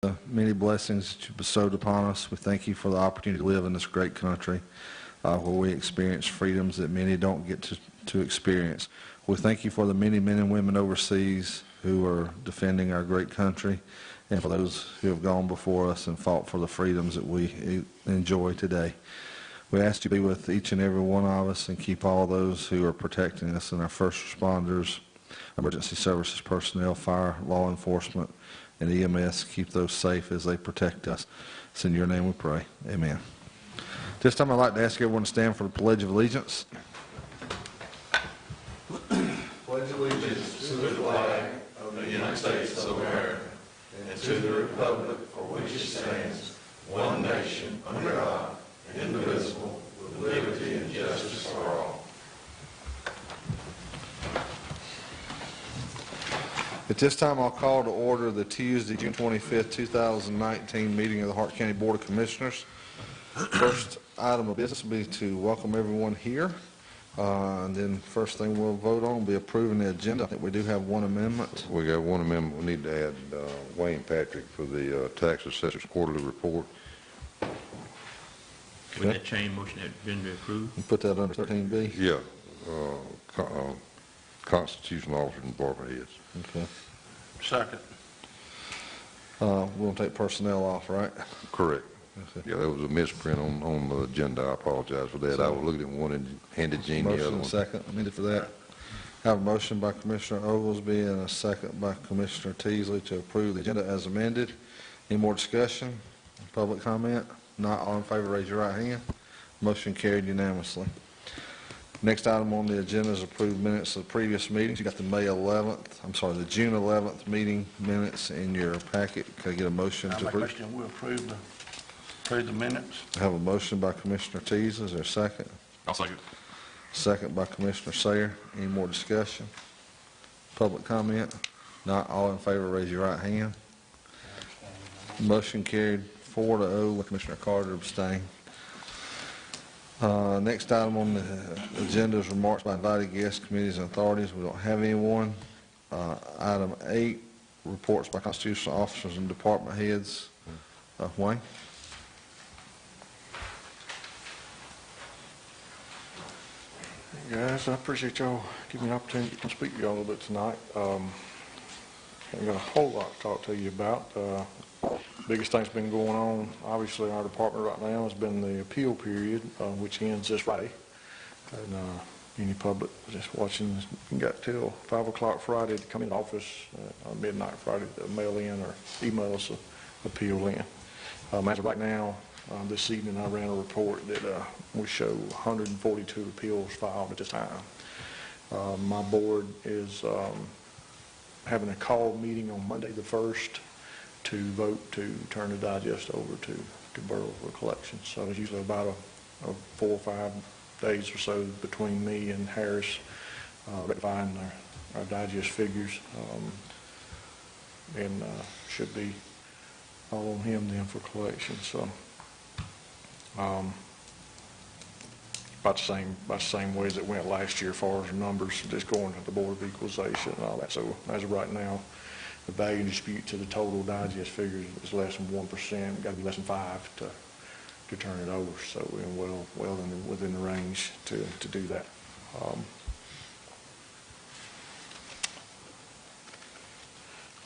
The many blessings that you bestowed upon us. We thank you for the opportunity to live in this great country where we experience freedoms that many don't get to experience. We thank you for the many men and women overseas who are defending our great country, and for those who have gone before us and fought for the freedoms that we enjoy today. We ask you to be with each and every one of us and keep all those who are protecting us and our first responders, emergency services personnel, fire, law enforcement, and EMS, keep those safe as they protect us. It's in your name we pray. Amen. This time I'd like to ask everyone to stand for the Pledge of Allegiance. Pledge allegiance to the flag of the United States of America and to the republic for which it stands, one nation, under God, indivisible, with liberty and justice for all. At this time, I'll call to order the Tuesday, June 25th, 2019 meeting of the Hart County Board of Commissioners. First item of business will be to welcome everyone here. And then first thing we'll vote on will be approving the agenda. I think we do have one amendment. We got one amendment. We need to add Wayne Patrick for the tax assessor's quarterly report. Would that change motion that agenda approved? We'll put that under 13B. Yeah, constitutional officers and department heads. Okay. Second. We'll take personnel off, right? Correct. Okay. Yeah, there was a misprint on the agenda. I apologize for that. I was looking at one and handed Gene the other Motion one. second. I needed for that. Have a motion by Commissioner Oglesby and a second by Commissioner Teasley to approve the agenda as amended. Any more discussion? Public comment? Not all in favor, raise your right hand. Motion carried unanimously. Next item on the agenda is approved minutes of the previous meetings. You got the the June 11th meeting minutes in your packet. Can I get a motion to approve? I make a motion we approve the minutes. I have a motion by Commissioner Teasley. Is there a second? I'll second. Second by Commissioner Sayer. Any more discussion? Public comment? Not all in favor, raise your right hand. Motion carried 4-0 with Commissioner Carter abstaining. Next item on the agenda is remarks by invited guests, committees, and authorities. We don't have anyone. Item 8, reports by constitutional officers and department heads. Wayne? Guys, I appreciate y'all giving me an opportunity to speak to y'all a little bit tonight. I've got a whole lot to talk to you about. Biggest thing's been going on, obviously, in our department right now has been the appeal period, which ends this Friday. And any public just watching, you got till 5 o'clock Friday to come in the office, on midnight Friday to mail in or email us an appeal in. As of right now, this evening I ran a report that we show 142 appeals filed at this time. My board is having a call meeting on Monday the 1st to vote to turn the digest over to Borough for collection. So it's usually about a 4 or 5 days or so between me and Harris rectifying our digest figures, and should be all on him then for collection. So about the same way as it went last year as far as the numbers, just going to the Board of Equalization and all that. So as of right now, the value dispute to the total digest figures is less than 1%. Got to be less than 5 to turn it over. So we're well within the range to do that.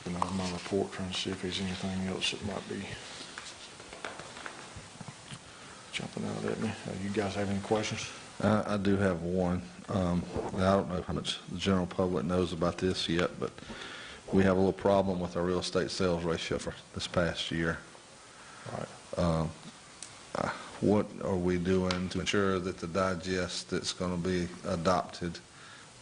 Looking at my report, trying to see if there's anything else that might be jumping out at me. You guys have any questions? I do have one. I don't know how much the general public knows about this yet, but we have a little problem with our real estate sales ratio for this past year. Right. What are we doing to ensure that the digest that's going to be adopted,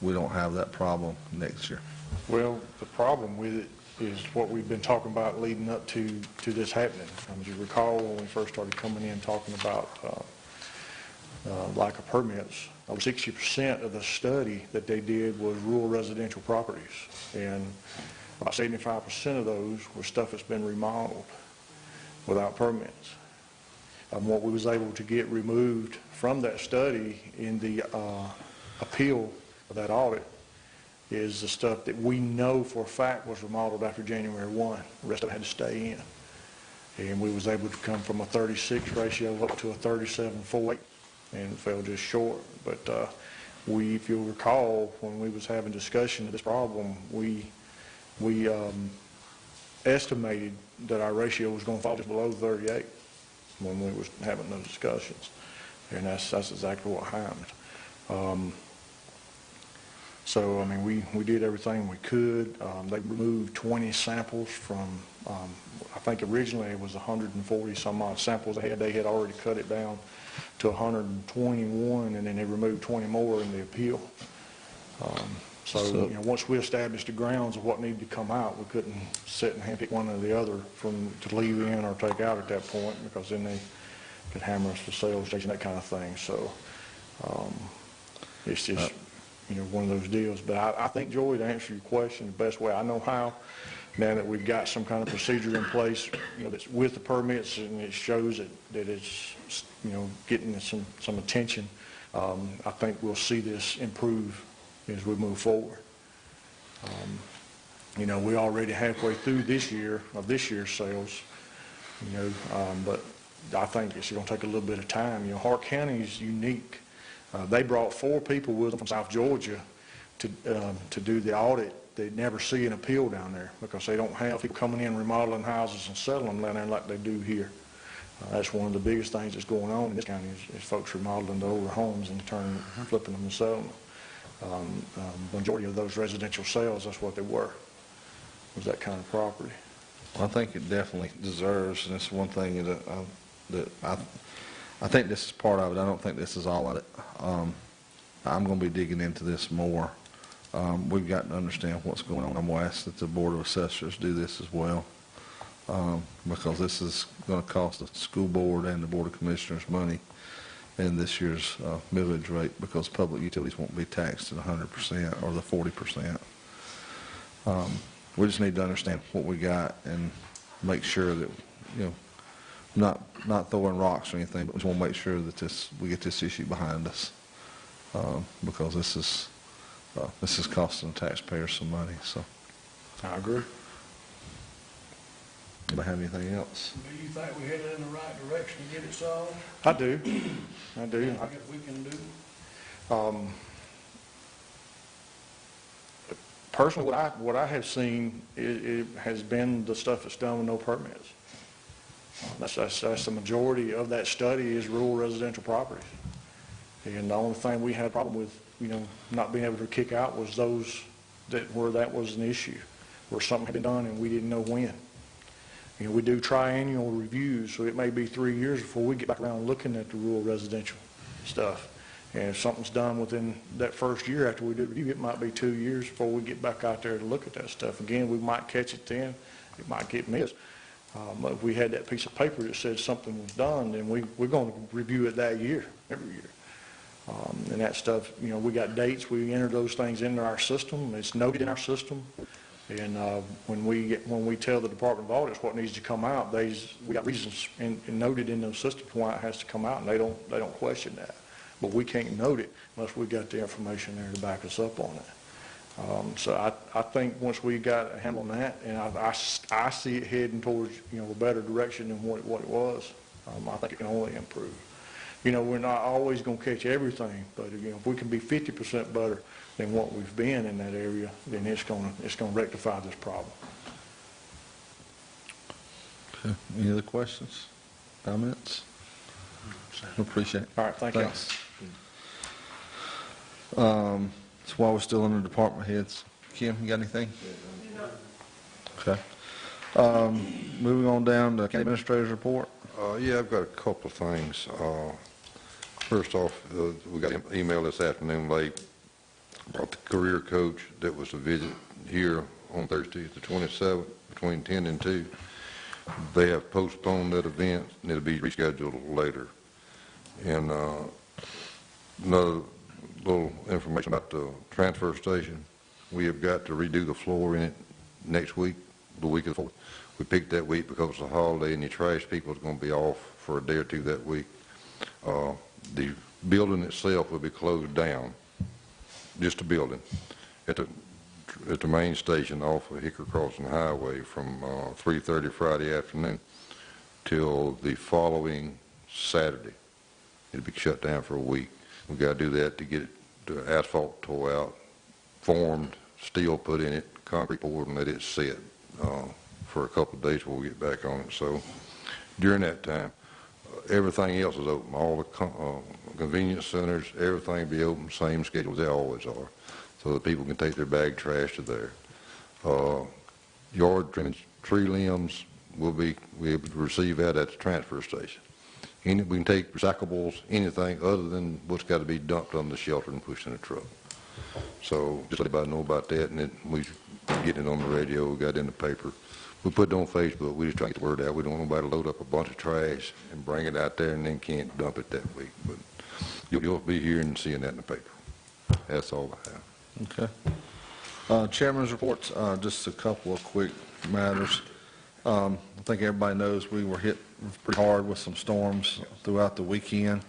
we don't have that problem next year? Well, the problem with it is what we've been talking about leading up to this happening. As you recall, when we first started coming in talking about lack of permits, over 60% of the study that they did was rural residential properties, and about 75% of those were stuff that's been remodeled without permits. What we was able to get removed from that study in the appeal of that audit is the stuff that we know for a fact was remodeled after January 1. The rest of it had to stay in. And we was able to come from a 36 ratio up to a 37.48 and fell just short. But if you'll recall, when we was having discussion of this problem, we estimated that our ratio was going to fall just below 38 when we was having those discussions. And that's exactly what happened. So, I mean, we did everything we could. They removed 20 samples from, I think originally it was 140 some odd samples they had. They had already cut it down to 121, and then they removed 20 more in the appeal. So, you know, once we established the grounds of what needed to come out, we couldn't sit and handpick one or the other to leave in or take out at that point, because then they could hammer us for sales tax and that kind of thing. So, it's just, you know, one of those deals. But I think, Joey, to answer your question the best way I know how, now that we've got some kind of procedure in place, you know, that's with the permits, and it shows that it's, you know, getting some attention, I think we'll see this improve as we move forward. You know, we're already halfway through this year's sales, you know, but I think it's going to take a little bit of time. You know, Hart County is unique. They brought 4 people with them from South Georgia to do the audit. They never see an appeal down there because they don't have people coming in remodeling houses and selling them down there like they do here. That's one of the biggest things that's going on in this county is folks remodeling the older homes and flipping them and selling them. Majority of those residential sales, that's what they were, was that kind of property. I think it definitely deserves, and it's one thing that I think this is part of it. I don't think this is all of it. I'm going to be digging into this more. We've got to understand what's going on. I'm going to ask that the Board of Assessors do this as well, because this is going to cost the school board and the Board of Commissioners money in this year's millage rate, because public utilities won't be taxed at 100% or the 40%. We just need to understand what we got and make sure that, you know, not throwing rocks or anything, but we just want to make sure that we get this issue behind us, because this is costing the taxpayers some money. So I agree. Anybody have anything else? Do you think we're headed in the right direction to get it solved? I do. I guess we can do. Personally, what I have seen it has been the stuff that's done with no permits. That's the majority of that study is rural residential properties. And the only thing we had a problem with, you know, not being able to kick out was those where that was an issue, where something had been done and we didn't know when. You know, we do triennial reviews, so it may be 3 years before we get back around looking at the rural residential stuff. And if something's done within that first year after we do the review, it might be 2 years before we get back out there to look at that stuff. Again, we might catch it then, it might get missed. But if we had that piece of paper that said something was done, then we're going to review it that year, every year. And that stuff, you know, we got dates, we enter those things into our system, it's noted in our system. And when we tell the Department of Audits what needs to come out, we got reasons and noted in those systems why it has to come out, and they don't question that. But we can't note it unless we got the information there to back us up on it. So I think once we got a handle on that, and I see it heading towards, you know, a better direction than what it was. I think it can only improve. You know, we're not always going to catch everything, but you know, if we can be 50% better than what we've been in that area, then it's going to rectify this problem. Okay. Any other questions, comments? Appreciate it. All right, thank you. Thanks. That's why we're still under department heads. Kim, you got anything? Okay. Moving on down to County Administrator's report. Yeah, I've got a couple of things. First off, we got an email this afternoon late about the career coach that was to visit here on Thursday, the 27th, between 10 and 2. They have postponed that event, and it'll be rescheduled later. And another little information about the transfer station. We have got to redo the floor in it next week, the week of the 4th. We picked that week because it's a holiday and the trash people are going to be off for a day or two that week. The building itself will be closed down, just the building, at the main station off of Hickory Crossing Highway from 3:30 Friday afternoon till the following Saturday. It'll be shut down for a week. We got to do that to get the asphalt tore out, formed, steel put in it, concrete poured, and let it sit for a couple of days before we get back on it. So during that time, everything else is open. All the convenience centers, everything will be open, same schedule as they always are, so that people can take their bag trash to there. Yard trimming, tree limbs, we'll be able to receive that at the transfer station. We can take recyclables, anything other than what's got to be dumped on the shelter and pushed in a truck. So just let everybody know about that, and then we get it on the radio, we got it in the paper. We put it on Facebook. We just try to get the word out. We don't want nobody to load up a bunch of trash and bring it out there and then can't dump it that week. But you'll be hearing and seeing that in the paper. That's all I have. Okay. Chairman's reports, just a couple of quick matters. I think everybody knows we were hit pretty hard with some storms throughout the weekend.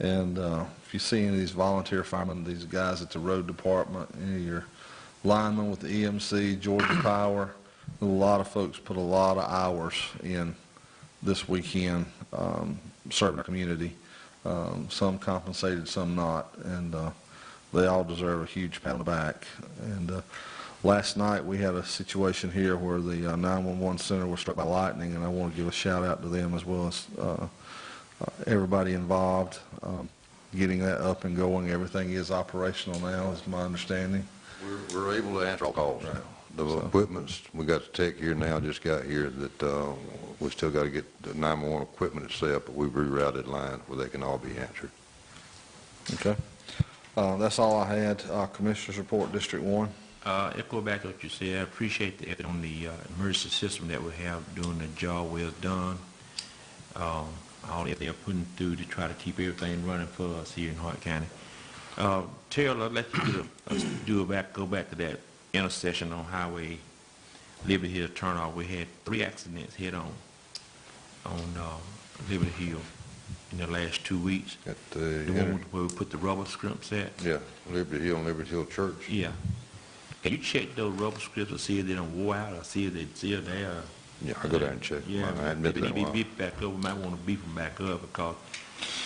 And if you see any of these volunteer firemen, these guys at the road department, any of your linemen with the EMC, Georgia Power, a lot of folks put a lot of hours in this weekend serving our community. Some compensated, some not, and they all deserve a huge pat on the back. And last night we had a situation here where the 911 center was struck by lightning, and I want to give a shout out to them as well as everybody involved getting that up and going. Everything is operational now, is my understanding. We're able to answer all calls now. The equipment's, we got the tech here now, just got here, that we still got to get the 911 equipment itself, but we've rerouted lines where they can all be answered. Okay. That's all I had. Commissioners report, District 1. Echo back to what you said. I appreciate the effort on the emergency system that we have doing the job well done. All that they're putting through to try to keep everything running for us here in Hart County. Terrell, I'll let you go back to that intersection on Highway Liberty Hill turnoff. We had 3 accidents head on Liberty Hill in the last 2 weeks. At The one where we put the rubber strips at? Yeah, Liberty Hill and Liberty Hill Church. Yeah. Can you check those rubber strips to see if they don't wore out or see if they're still there? Yeah, I'll go down and check. Yeah, I hadn't been they there in a need to while. be beefed back up. We might want to beef them back up because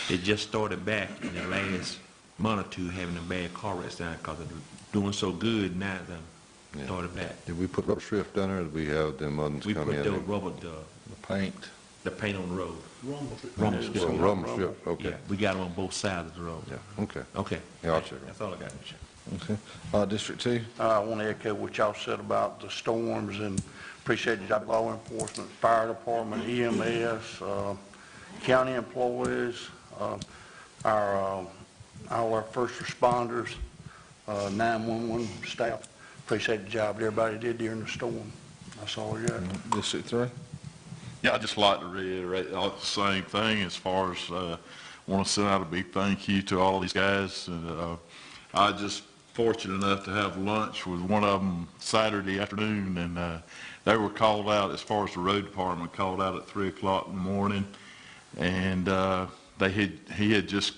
they just started back in the last month or two having a bad car wrecks down because they're doing so good now that Yeah. started back. Did we put rubber strips down there, or did we have them others We come put in? those rubber, The paint. the paint on the road. Rumble. strips. Oh, rubber strips, okay. Yeah, we got them on both sides of the road. Yeah, okay. Okay. Yeah, I'll check 'em. That's all I got. Okay. District 2. I want to echo what y'all said about the storms and appreciate the job of law enforcement, fire department, EMS, county employees, all our first responders, 911 staff. Appreciate the job that everybody did during the storm. That's all I got. District 3. Yeah, I'd just like to reiterate the same thing as far as want to send out a big thank you to all these guys. And I just fortunate enough to have lunch with one of them Saturday afternoon, and they were called out, as far as the road department, called out at 3 o'clock in the morning, and they had just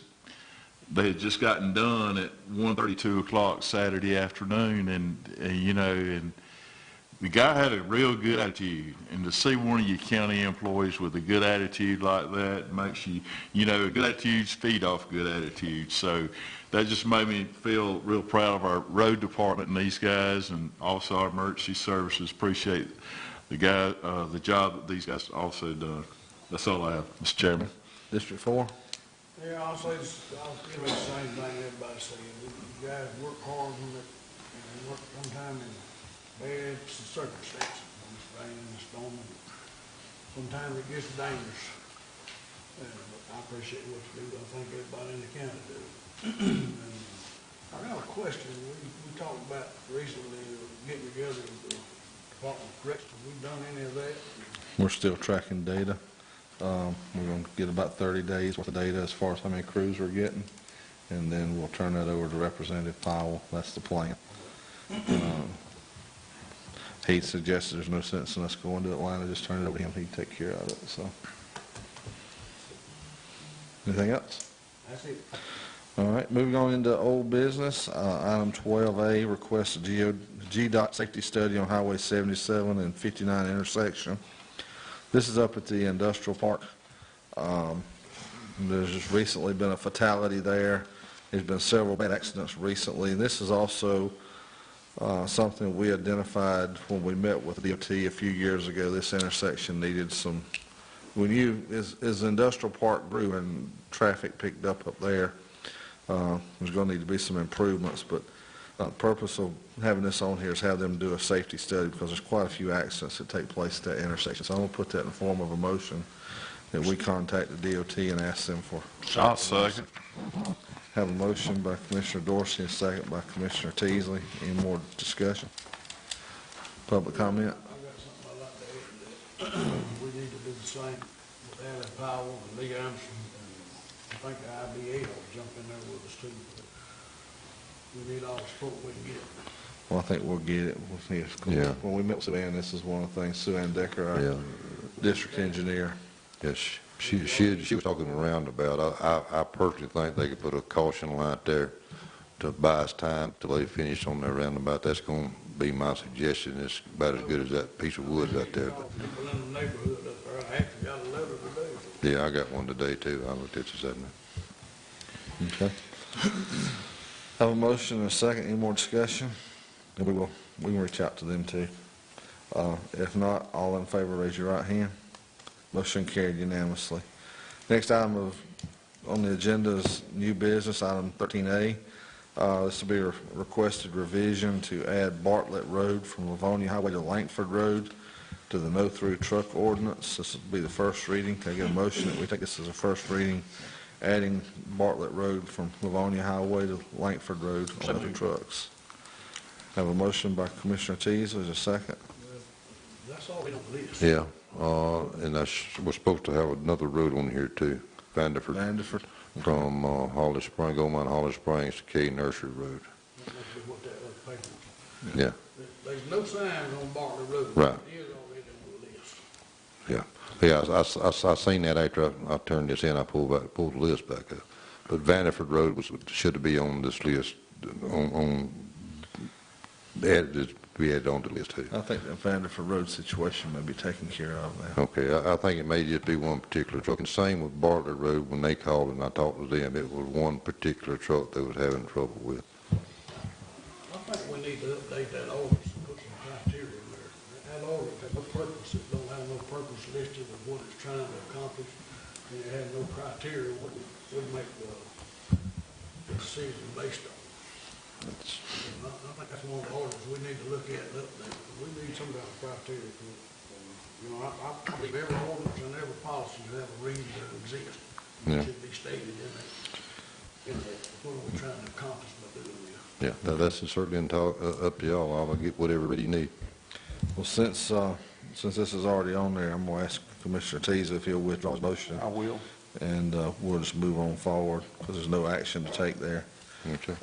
gotten done at 1:30, 2 o'clock Saturday afternoon, and the guy had a real good attitude, and to see one of your county employees with a good attitude like that makes you, good attitudes feed off good attitudes. So that just made me feel real proud of our road department and these guys, and also our emergency services. Appreciate the job that these guys also done. That's all I have, Mr. Chairman. District 4. Yeah, I'll say the same thing everybody said. You guys work hard on it, and work sometime in bad circumstances, when it's raining and storming. Sometimes it gets dangerous. But I appreciate what you do. I think everybody in the county do. And I got a question. We talked about recently getting together with the Department of Corrections. Have we done any of that? We're still tracking data. We're going to get about 30 days worth of data as far as how many crews we're getting, and then we'll turn that over to Representative Powell. That's the plan. He suggested there's no sense in us going to Atlanta, just turn it over to him. He'd take care of it. So, anything else? That's it. All right, moving on into old business. Item 12A, request a GDOT safety study on Highway 77 and 59 intersection. This is up at the industrial park. There's just recently been a fatality there. There's been several bad accidents recently. This is also something we identified when we met with the DOT a few years ago. This intersection needed some, as the industrial park grew and traffic picked up there, there's going to need to be some improvements, but the purpose of having this on here is have them do a safety study because there's quite a few accidents that take place at that intersection. So I'm going to put that in the form of a motion that we contact the DOT and ask them for. I'll second. Have a motion by Commissioner Dorsey, a second by Commissioner Teasley. Any more discussion? Public comment? I got something I'd like to add that we need to do the same with Alan Powell and Lee Armstrong, and I think the IBA will jump in there with us too. But we need all the support we can get. Well, I think we'll get it. Yeah. When we met with Sue Ann, this is one of the things, Sue Ann Decker, our Yeah. district engineer. Yes, she was talking around about, I personally think they could put a caution light there to buy us time till they finish on their roundabout. That's going to be my suggestion. It's about as good as that piece of wood out there. But People in the neighborhood up there, I actually got a letter today. yeah, I got one today too. I looked at this other night. Okay. Have a motion and a second. Any more discussion? And we can reach out to them too. If not, all in favor, raise your right hand. Motion carried unanimously. Next item on the agenda is new business, item 13A. This will be a requested revision to add Bartlett Road from Livonia Highway to Langford Road to the no-through truck ordinance. This will be the first reading. Can I get a motion that we take this as a first reading, adding Bartlett Road from Livonia Highway to Langford Road on the trucks? Have a motion by Commissioner Teasley. Is there a second? That's all we don't list. Yeah, and we're supposed to have another road on here too, Vanderford, Vanderford? from Holly Springs, Gold Mine Holly Springs to K Nursery Road. That must be what that other paper. Yeah, There's no signs on Bartlett Road. Right. It is already on the list. yeah. Yeah, I seen that after I turned this in, I pulled the list back up. But Vanderford Road should be on this list, be added on the list too. I think the Vanderford Road situation may be taken care of now. Okay, I think it may just be one particular truck. And same with Bartlett Road, when they called and I talked to them, it was one particular truck they was having trouble with. I think we need to update that ordinance and put some criteria in there. That ordinance has no purpose, it don't have no purpose listed of what it's trying to accomplish, and it has no criteria what would make the decision based on. I think that's one of the ordinances we need to look at and update. We need some kind of criteria for it. You know, I believe every ordinance and every policy should have a reason to exist. Yeah. It should be stated in that, what are we trying to accomplish by doing this? Yeah, that's certainly up to y'all. I'll get whatever you need. Well, since this is already on there, I'm going to ask Commissioner Teasley if he'll withdraw his motion. I will. And we'll just move on forward because there's no action to take there. Okay.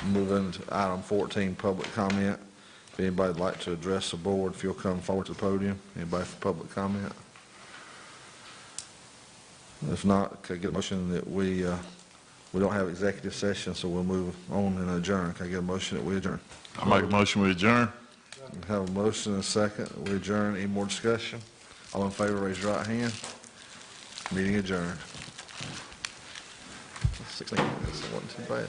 Moving to item 14, public comment. If anybody would like to address the board, if you'll come forward to the podium. Anybody for public comment? If not, could I get a motion that we don't have executive session, so we'll move on and adjourn. Can I get a motion that we adjourn? I make a motion we adjourn. Have a motion and a second. We adjourn. Any more discussion? All in favor, raise your right hand. Meeting adjourned. 16 minutes, it wasn't too bad.